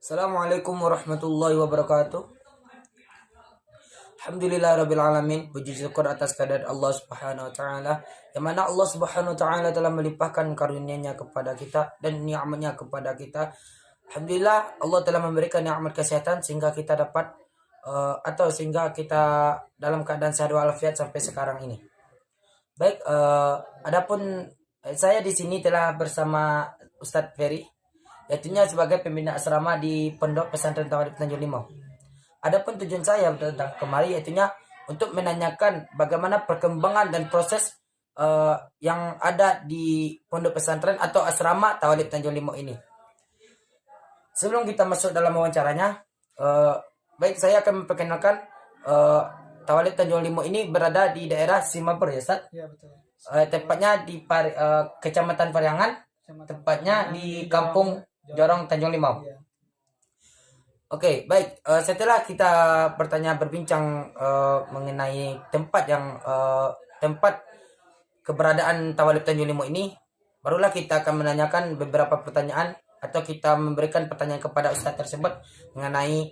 Assalamualaikum warahmatullahi wabarakatuh. Alhamdulillah rabbil alamin. Puji syukur atas kehadirat Allah Subhanahu wa taala, yang mana Allah Subhanahu wa taala telah melimpahkan karunia-Nya kepada kita dan nikmat-Nya kepada kita. Alhamdulillah Allah telah memberikan nikmat kesehatan sehingga kita dapat sehingga kita dalam keadaan sehat walafiat sampai sekarang ini. Baik, adapun saya di sini telah bersama Ustadz Ferry, yaitunya sebagai pembina asrama di Pondok Pesantren Tauhid Tanjung Limau. Adapun tujuan saya datang kemari yaitunya untuk menanyakan bagaimana perkembangan dan proses yang ada di Pondok Pesantren atau asrama Tauhid Tanjung Limau ini. Sebelum kita masuk dalam wawancaranya, baik saya akan memperkenalkan Tauhid Tanjung Limau ini berada di daerah Simabur ya Ustaz? Ya betul. Tepatnya di Kecamatan Pariangan, tepatnya di Kampung Jorong Tanjung Limau. Ya. Oke, baik. Setelah kita berbincang mengenai tempat keberadaan Tawalib Tanjung Limau ini, barulah kita akan menanyakan beberapa pertanyaan atau kita memberikan pertanyaan kepada Ustadz tersebut mengenai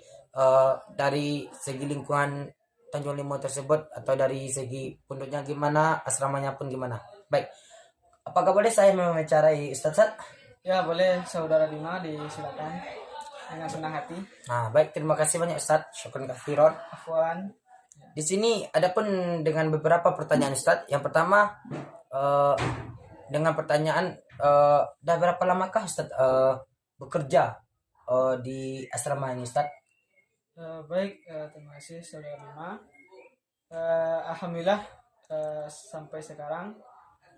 dari segi lingkungan Tanjung Limau tersebut atau dari segi pondoknya gimana, asramanya pun gimana. Baik. Apakah boleh saya mewawancarai Ustadz? Ya boleh saudara Bima, disilakan dengan senang hati. Nah, baik, terima kasih banyak Ustadz. Syukran katsiran. Afwan. Di sini ada pun dengan beberapa pertanyaan Ustadz. Yang pertama dengan pertanyaan dah berapa lamakah Ustadz bekerja di asrama ini Ustadz? Baik, terima kasih saudara Bima. Alhamdulillah sampai sekarang.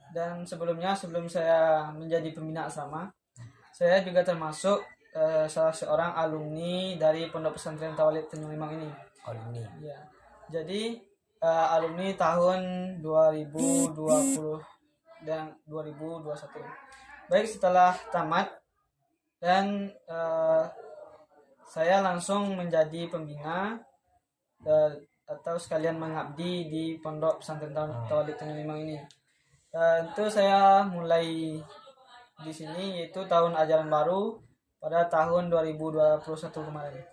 Dan sebelum saya menjadi pembina asrama, saya juga termasuk salah seorang alumni dari Pondok Pesantren Tauhid Tanjung Limau ini. Alumni. Ya. Jadi alumni tahun 2020 dan 2021. Baik, setelah tamat dan saya langsung menjadi pembina atau sekalian mengabdi di Pondok Pesantren Tauhid Tanjung Limau ini. Itu saya mulai di sini yaitu tahun ajaran baru pada tahun 2021 kemarin.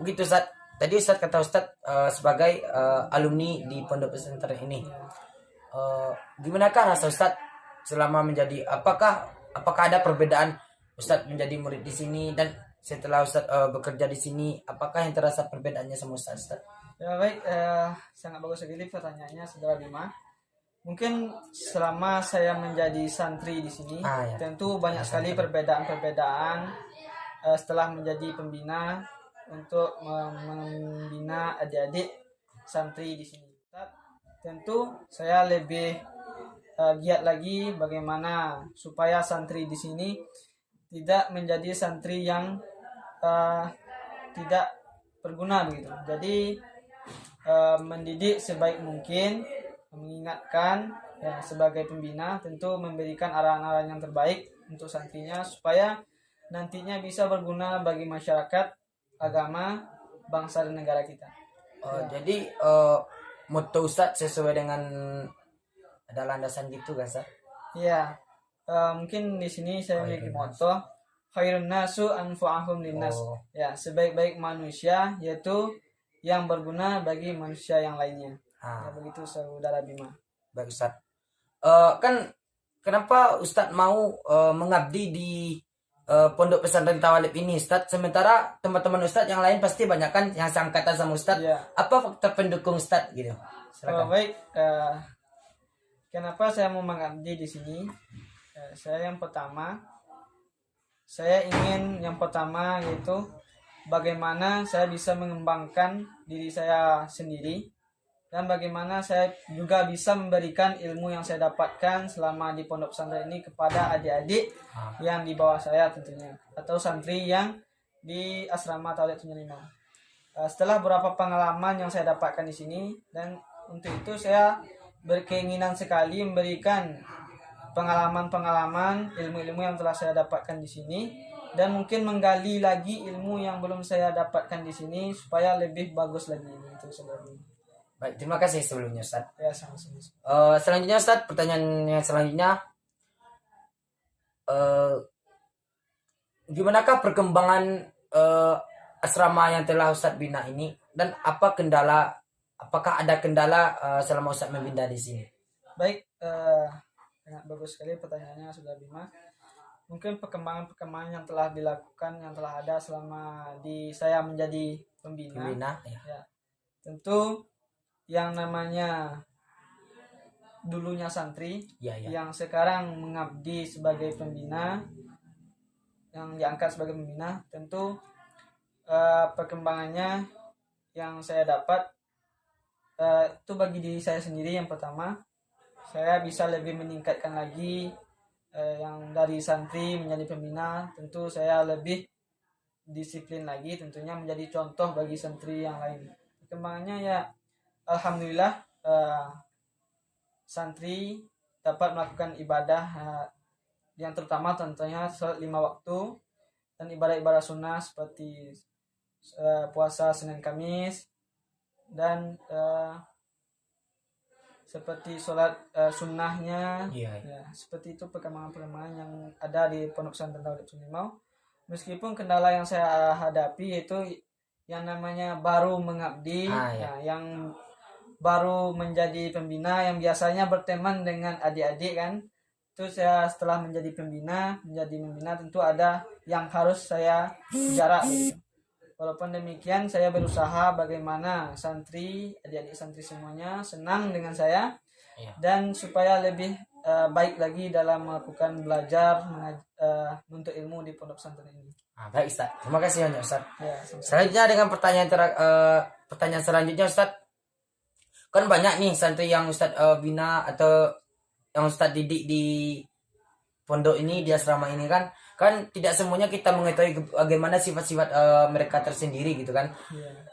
Begitu Ustadz. Tadi Ustadz kata Ustadz sebagai alumni di Pondok Pesantren ini. Gimanakah rasa Ustadz selama menjadi apakah ada perbedaan Ustadz menjadi murid di sini dan setelah Ustadz bekerja di sini, apakah yang terasa perbedaannya sama Ustadz? Ya baik, sangat bagus sekali pertanyaannya saudara Bima. Mungkin selama saya menjadi santri di sini, ya. tentu banyak sekali perbedaan-perbedaan setelah menjadi pembina untuk membina adik-adik santri di sini. Tentu saya lebih giat lagi bagaimana supaya santri di sini tidak menjadi santri yang tidak berguna begitu. Jadi mendidik sebaik mungkin, mengingatkan ya, sebagai pembina tentu memberikan arahan-arahan yang terbaik untuk santrinya supaya nantinya bisa berguna bagi masyarakat, agama, bangsa dan negara kita. Jadi motto Ustadz sesuai dengan ada landasan gitu kan Ustadz? Iya. Mungkin di sini saya memiliki motto khairun nasu anfa'ahum linnas. Ya, sebaik-baik manusia yaitu yang berguna bagi manusia yang lainnya. Ya, begitu saudara Bima. Baik Ustadz. Kan kenapa Ustadz mau mengabdi di Pondok Pesantren Tawalib ini Ustadz, sementara teman-teman Ustadz yang lain pasti banyak kan yang seangkatan sama Ustadz. Ya. Apa faktor pendukung Ustadz gitu? Baik, kenapa saya mau mengabdi di sini? Saya ingin yang pertama yaitu bagaimana saya bisa mengembangkan diri saya sendiri dan bagaimana saya juga bisa memberikan ilmu yang saya dapatkan selama di pondok pesantren ini kepada adik-adik yang di bawah saya tentunya atau santri yang di asrama Tauhid Tanjung Limau. Setelah beberapa pengalaman yang saya dapatkan di sini dan untuk itu saya berkeinginan sekali memberikan pengalaman-pengalaman, ilmu-ilmu yang telah saya dapatkan di sini dan mungkin menggali lagi ilmu yang belum saya dapatkan di sini supaya lebih bagus lagi itu sebenarnya. Baik, terima kasih sebelumnya Ustadz. Ya, sama-sama. Selanjutnya Ustadz, pertanyaan yang selanjutnya gimanakah perkembangan asrama yang telah Ustadz bina ini, dan apakah ada kendala selama Ustadz membina di sini? Baik, sangat bagus sekali pertanyaannya Saudara Bima. Mungkin perkembangan yang telah dilakukan, yang telah ada selama saya menjadi pembina. Ya. Ya, tentu yang namanya dulunya santri, Ya. yang sekarang mengabdi sebagai pembina, yang diangkat sebagai pembina, tentu perkembangannya yang saya dapat itu bagi diri saya sendiri. Yang pertama, saya bisa lebih meningkatkan lagi yang dari santri menjadi pembina. Tentu saya lebih disiplin lagi, tentunya menjadi contoh bagi santri yang lain. Perkembangannya ya alhamdulillah, santri dapat melakukan ibadah yang terutama tentunya sholat 5 waktu dan ibadah-ibadah sunnah seperti puasa Senin Kamis dan seperti sholat sunnahnya. Iya. Ya, seperti itu perkembangan yang ada di Pondok Pesantren Tauhid Sulimau. Meskipun kendala yang saya hadapi yaitu yang namanya baru mengabdi, Ya. yang baru menjadi pembina, yang biasanya berteman dengan adik-adik kan. Itu saya setelah menjadi pembina tentu ada yang harus saya jarak gitu. Walaupun demikian saya berusaha bagaimana adik-adik santri semuanya senang dengan saya, dan supaya lebih baik lagi dalam melakukan belajar untuk ilmu di pondok pesantren ini. Baik Ustaz, terima kasih banyak Ustaz. Ya, selanjutnya dengan pertanyaan selanjutnya Ustaz, kan banyak nih santri yang Ustaz bina atau yang Ustaz didik di pondok ini, di asrama ini kan tidak semuanya kita mengetahui bagaimana sifat-sifat mereka tersendiri gitu kan.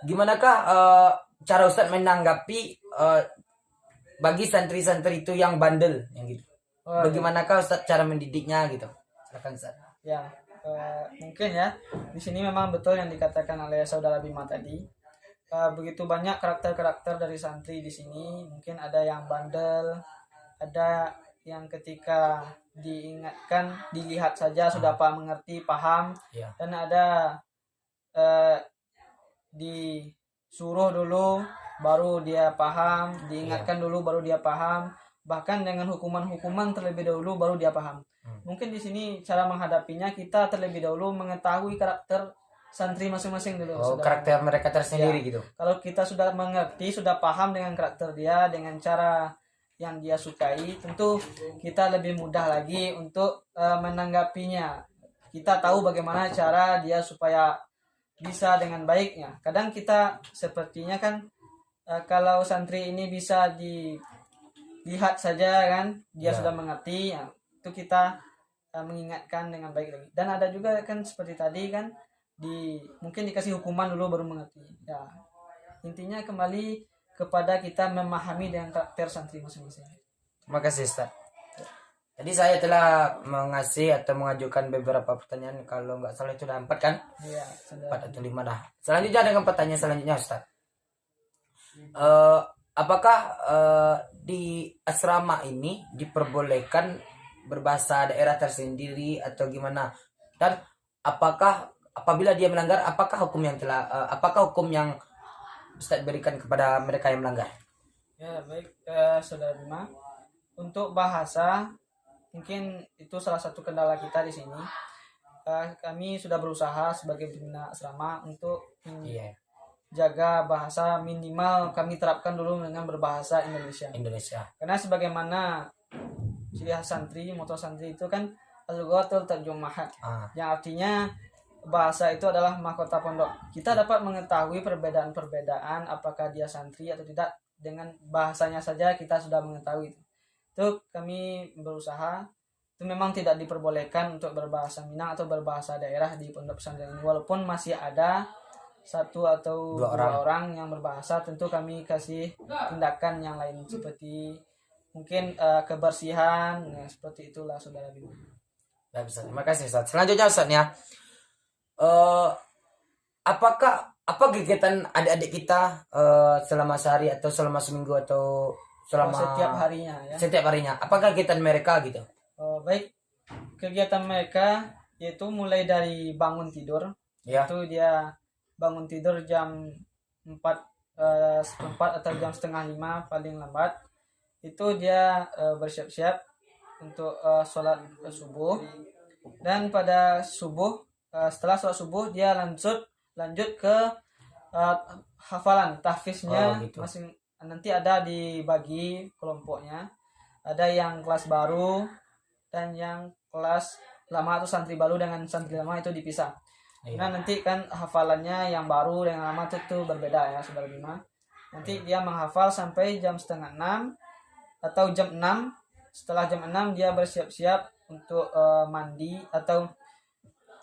Gimanakah cara Ustaz menanggapi bagi santri-santri itu yang bandel yang gitu? Bagaimanakah Ustaz cara mendidiknya gitu? Silakan Ustaz. Ya, mungkin ya di sini memang betul yang dikatakan oleh Saudara Bima tadi. Begitu banyak karakter-karakter dari santri di sini. Mungkin ada yang bandel, ada yang ketika diingatkan, dilihat saja sudah paham, dan ada disuruh dulu baru dia paham, diingatkan dulu baru dia paham, bahkan dengan hukuman-hukuman terlebih dahulu baru dia paham. Mungkin di sini cara menghadapinya kita terlebih dahulu mengetahui karakter santri masing-masing dulu. Karakter mereka tersendiri gitu. Kalau kita sudah mengerti, sudah paham dengan karakter dia, dengan cara yang dia sukai, tentu kita lebih mudah lagi untuk menanggapinya. Kita tahu bagaimana cara dia supaya bisa dengan baiknya. Kadang kita sepertinya kan kalau santri ini bisa dilihat saja kan dia sudah mengerti, ya, itu kita mengingatkan dengan baik lagi. Dan ada juga kan seperti tadi kan mungkin dikasih hukuman dulu baru mengerti. Ya, intinya kembali kepada kita memahami dengan karakter santri masing-masing. Terima kasih Ustaz. Jadi saya telah mengajukan beberapa pertanyaan, kalau nggak salah itu udah 4 kan? Iya, 4 atau 5 dah. Selanjutnya dengan pertanyaan selanjutnya Ustaz. Apakah di asrama ini diperbolehkan berbahasa daerah tersendiri atau gimana? Dan apakah apabila dia melanggar, apakah hukum yang Ustaz berikan kepada mereka yang melanggar? Ya, baik Saudara Bima. Untuk bahasa, mungkin itu salah satu kendala kita di sini. Kami sudah berusaha sebagai pembina asrama untuk jaga bahasa, minimal kami terapkan dulu dengan berbahasa Indonesia. Karena sebagaimana ciri khas santri, moto santri itu kan al-lughatul tarjumahat, yang artinya bahasa itu adalah mahkota pondok. Kita dapat mengetahui perbedaan-perbedaan apakah dia santri atau tidak dengan bahasanya saja kita sudah mengetahui. Itu kami berusaha. Itu memang tidak diperbolehkan untuk berbahasa Minang atau berbahasa daerah di pondok pesantren ini. Walaupun masih ada 1 atau 2 orang yang berbahasa, tentu kami kasih tindakan yang lain seperti mungkin kebersihan, seperti itulah Saudara Bima. Baik Ustaz, terima kasih Ustaz. Selanjutnya Ustaz ya. Apa kegiatan adik-adik kita selama sehari atau selama seminggu atau selama setiap harinya? Apakah kegiatan mereka gitu? Baik, kegiatan mereka yaitu mulai dari bangun tidur. Ya. Itu dia bangun tidur jam 4 seperempat atau jam setengah 5 paling lambat. Itu dia bersiap-siap untuk sholat subuh. Dan pada subuh, setelah sholat subuh dia lanjut ke hafalan tahfiznya. gitu. Nanti ada dibagi kelompoknya, ada yang kelas baru dan yang kelas lama atau santri baru dengan santri lama itu dipisah. Nah nanti kan hafalannya yang baru dengan lama itu berbeda ya saudara Bima. Nanti dia menghafal sampai jam setengah 6 atau jam 6. Setelah jam 6 dia bersiap-siap untuk mandi, atau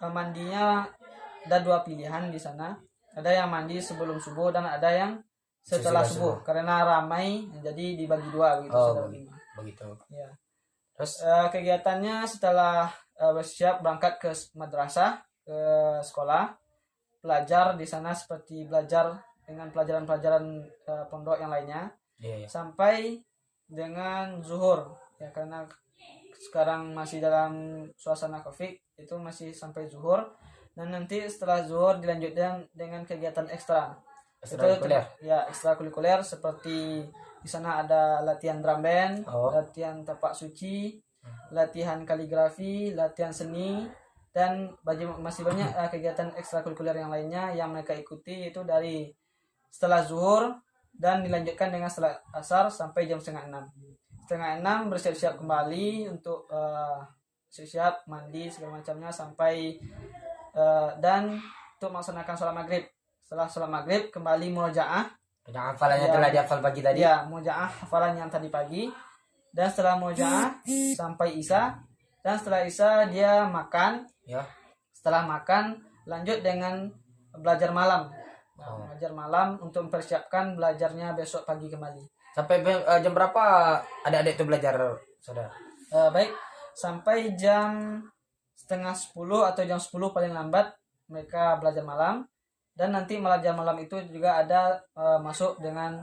mandinya ada 2 pilihan di sana. Ada yang mandi sebelum subuh dan ada yang setelah subuh. Karena ramai jadi dibagi 2 gitu saudara Bima. Begitu. Ya. Terus kegiatannya setelah bersiap berangkat ke madrasah, ke sekolah, belajar di sana seperti belajar dengan pelajaran-pelajaran pondok yang lainnya. Sampai dengan zuhur ya, karena sekarang masih dalam suasana Covid, itu masih sampai zuhur. Dan nanti setelah zuhur dilanjutkan dengan kegiatan ekstra. ekstrakurikuler. Ya, ekstrakurikuler seperti di sana ada latihan drum band, latihan tapak suci, latihan kaligrafi, latihan seni, dan masih banyak kegiatan ekstrakurikuler yang lainnya yang mereka ikuti, itu dari setelah zuhur dan dilanjutkan dengan setelah asar sampai jam setengah 6. Setengah 6 bersiap-siap kembali untuk siap mandi segala macamnya sampai dan untuk melaksanakan sholat maghrib. Setelah sholat maghrib kembali murojaah. Yang hafalannya telah dihafal pagi tadi. Ya, murojaah hafalan yang tadi pagi. Dan setelah murojaah sampai isya. Dan setelah isya dia makan. Ya. Setelah makan lanjut dengan belajar malam. Belajar malam untuk mempersiapkan belajarnya besok pagi kembali. Sampai jam berapa adik-adik itu belajar, saudara? Baik, sampai jam setengah 10 atau jam 10 paling lambat mereka belajar malam. Dan nanti belajar malam itu juga ada masuk dengan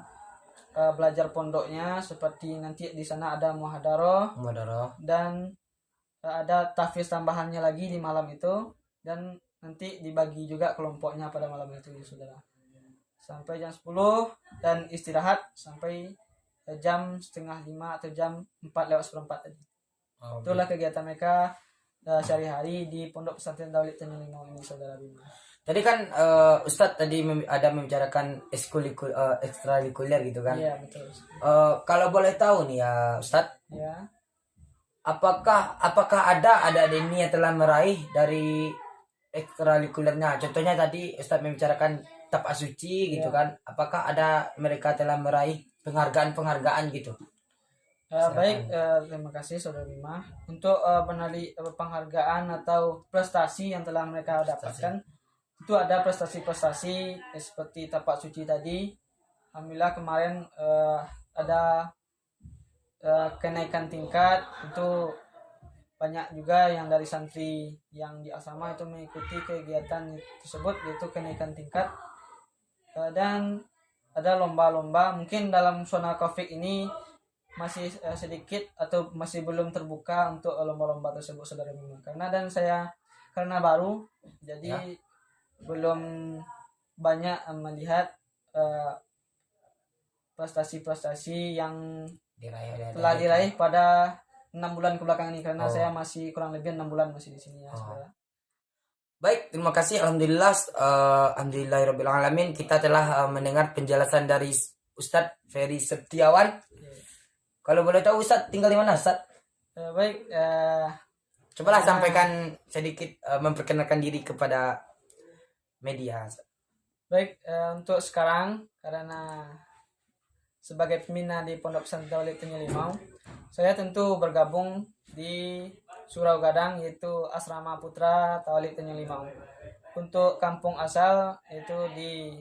belajar pondoknya, seperti nanti di sana ada muhadaroh dan ada tahfiz tambahannya lagi di malam itu, dan nanti dibagi juga kelompoknya pada malam itu ya saudara. Sampai jam 10 dan istirahat sampai jam setengah 5 atau jam 4:04 tadi. Itulah kegiatan mereka sehari-hari di Pondok Pesantren Daulid Tanjung Limau ini saudara Bima. Tadi kan Ustadz tadi ada membicarakan ekstrakurikuler gitu kan? Iya betul. Kalau boleh tahu nih ya Ustadz, ya, apakah ada ini yang telah meraih dari ekstrakurikulernya? Contohnya tadi Ustadz membicarakan tapak suci gitu kan? Apakah ada mereka telah meraih penghargaan gitu? Baik, terima kasih saudara Bima untuk penghargaan atau prestasi yang telah mereka dapatkan. Itu ada prestasi-prestasi seperti tapak suci tadi. Alhamdulillah kemarin ada kenaikan tingkat. Itu banyak juga yang dari santri yang di asrama itu mengikuti kegiatan tersebut, yaitu kenaikan tingkat. Dan ada lomba-lomba. Mungkin dalam zona Covid ini masih sedikit atau masih belum terbuka untuk lomba-lomba tersebut saudara Bima. Karena baru, jadi belum banyak melihat prestasi-prestasi yang telah diraih pada 6 bulan kebelakang ini, karena saya masih kurang lebih 6 bulan masih di sini ya saudara. Baik, terima kasih. Alhamdulillahirabbil alamin, kita telah mendengar penjelasan dari Ustadz Ferry Setiawan. Kalau boleh tahu Ustadz tinggal di mana Ustadz? Baik, cobalah sampaikan sedikit, memperkenalkan diri kepada media. Baik, untuk sekarang karena sebagai pembina di Pondok Pesantren Daulid Tanjung Limau, saya tentu bergabung di Surau Gadang, yaitu Asrama Putra Daulid Tanjung Limau. Untuk kampung asal itu di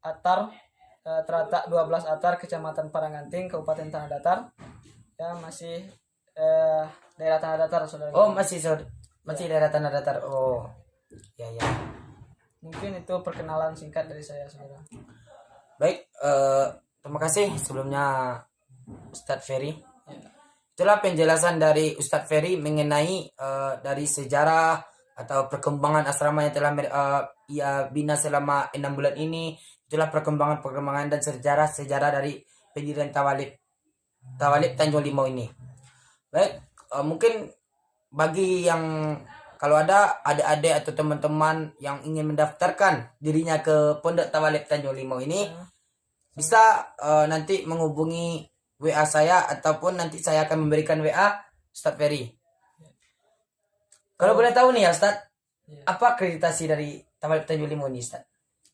Atar, terletak 12 Atar, Kecamatan Paranganting, Kabupaten Tanah Datar. Ya, masih daerah Tanah Datar saudara. Masih daerah Tanah Datar. Ya. Mungkin itu perkenalan singkat dari saya saudara. Baik, terima kasih sebelumnya Ustadz Ferry. Itulah penjelasan dari Ustadz Ferry mengenai dari sejarah atau perkembangan asrama yang telah ia bina selama 6 bulan ini. Itulah perkembangan dan sejarah dari pendirian Tawalib Tanjung Limau ini. Baik, mungkin bagi yang kalau ada adik-adik atau teman-teman yang ingin mendaftarkan dirinya ke Pondok Tawalib Tanjung Limau ini, bisa nanti menghubungi WA saya ataupun nanti saya akan memberikan WA Ustadz Ferry. Kalau boleh tahu nih ya Ustadz, apa akreditasi dari Tawalib Tanjung Limau ini Ustadz?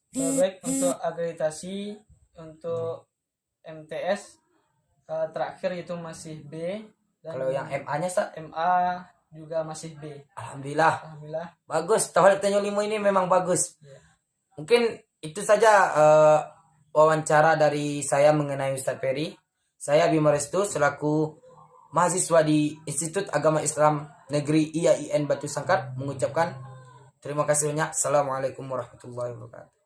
Baik, untuk akreditasi untuk MTS terakhir itu masih B, dan Kalau yang MA-nya Ustadz? MA juga masih B. Alhamdulillah. Alhamdulillah. Bagus, Tawalib Tanjung Limau ini memang bagus. Ya. Mungkin itu saja wawancara dari saya mengenai Ustadz Ferry. Saya Bima Restu selaku mahasiswa di Institut Agama Islam Negeri IAIN Batu Sangkar mengucapkan terima kasih banyak. Assalamualaikum warahmatullahi wabarakatuh.